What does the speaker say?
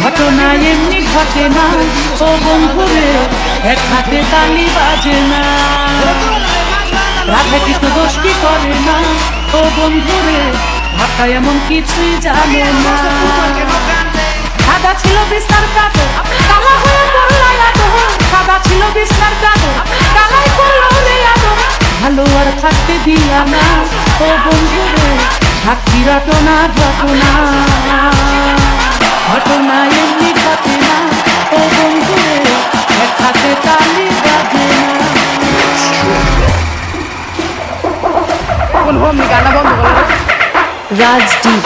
ঘটনা এমনি ঘটে না ও বন্ধুরে, এক হাতে তালি বাজে না। রাধা কি তো দোষ কি করে না ও বন্ধুরে, ভাষা এমন কিছুই জানে না। সাদা ছিল বিস্তার কাদর, কালা হয়ে পড়ল আদর। সাদা ছিল বিস্তার কাদর, কালাই পড়ল রে আদর। ভালো আর থাকতে দিয়া না ও বন্ধুরে, সাক্ষী রটনা ঘটনা। ঘটনা এমনি ঘটে না ও বন্ধুরে, এক হাতে তালি বাজে না। কোন হোম গানা বন্ধ করো। রাজদীপ।